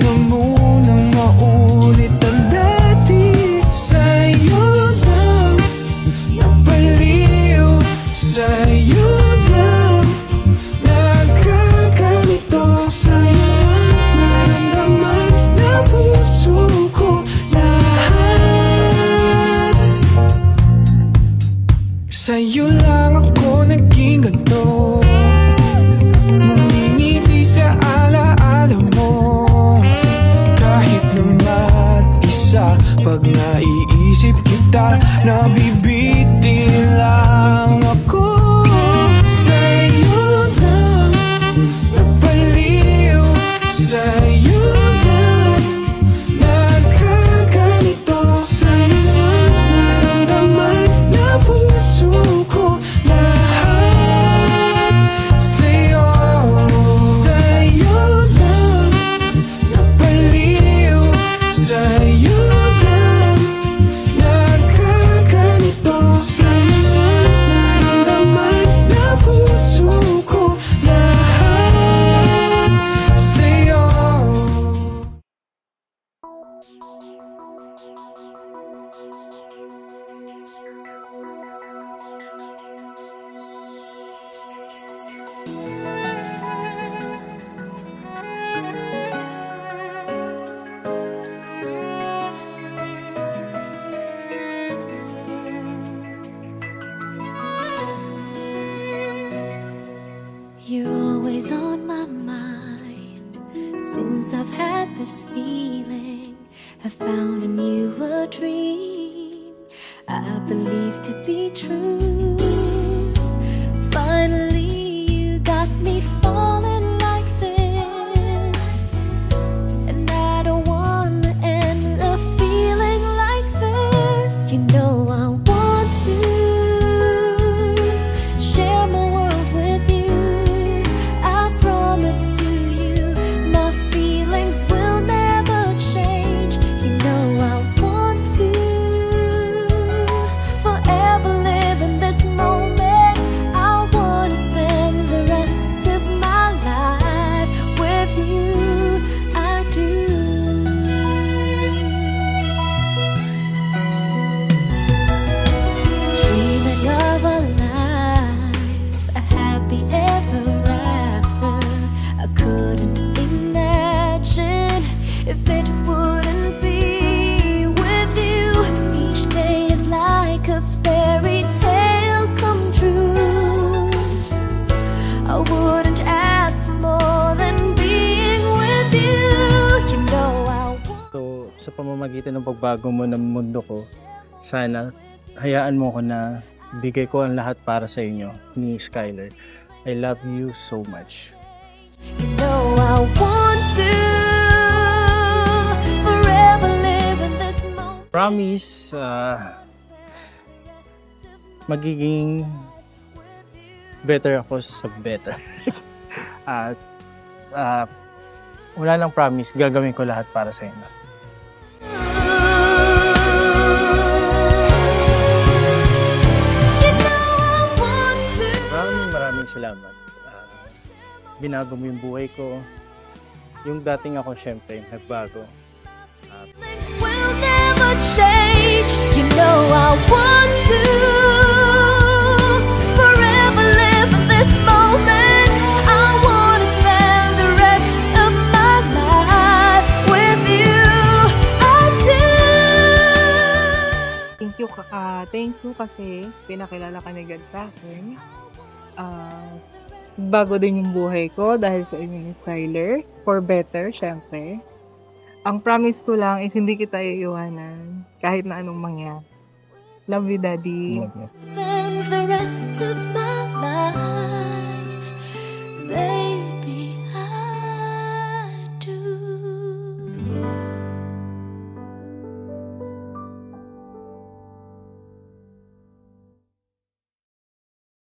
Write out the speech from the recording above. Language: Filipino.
na munang maulit ang dati. Sa'yo lang napaliw, sa'yo lang nagkaganito, sa'yo naramdaman ng puso ko lahat. Sa'yo lang ako naging ganito, ngumingiti sa alaala mo. Kahit na mag-isa, pag naiisip kita, nabibitin lang ako. Sa'yo lang napaliw, sa'yo lang nagkaganito, sa'yo naramdaman ng puso ko lahat. Sa'yo, sa'yo lang napaliw, sa'yo lang nagkaganito, sa'yo naramdaman ng puso ko lahat. Sa'yo. You're always on my mind. Since I've had this feeling, I found in you a dream I believe to be true. Finally, you got me falling like this, and I don't wanna end a feeling like this. You know I want to share my world with you. I promise to you, my feelings will never change. You know I want to forever live in this moment. I wanna spend the rest of my life with you. I do. Dreaming of a life, a happy ever after. I couldn't imagine if it wouldn't be with you. Each day is like a fairy tale come true. I wouldn't ask more than being with you. You know I want. So, sa pamamagitan ng pagbago mo ng mundo ko, sana hayaan mo ko na bigay ko ang lahat para sa inyo ni Skyler. I love you so much. You know I want to forever live in this moment. Promise, magiging better ako sa better. At wala lang promise, gagawin ko lahat para sa inyo. You know I want to. Maraming salamat. Binago mo yung buhay ko. Yung dating ako, syempre, nagbago. Things will never change. You know I want to forever live in this moment. I want to spend the rest of my life with you. I do. Thank you kasi pinakilala ka ni God sa akin. Bago din yung buhay ko dahil sa inyo ni Skyler. For better, syempre. Ang promise ko lang is hindi kita iiwanan kahit na anong mangyari. Love you, Daddy. Love you. Spend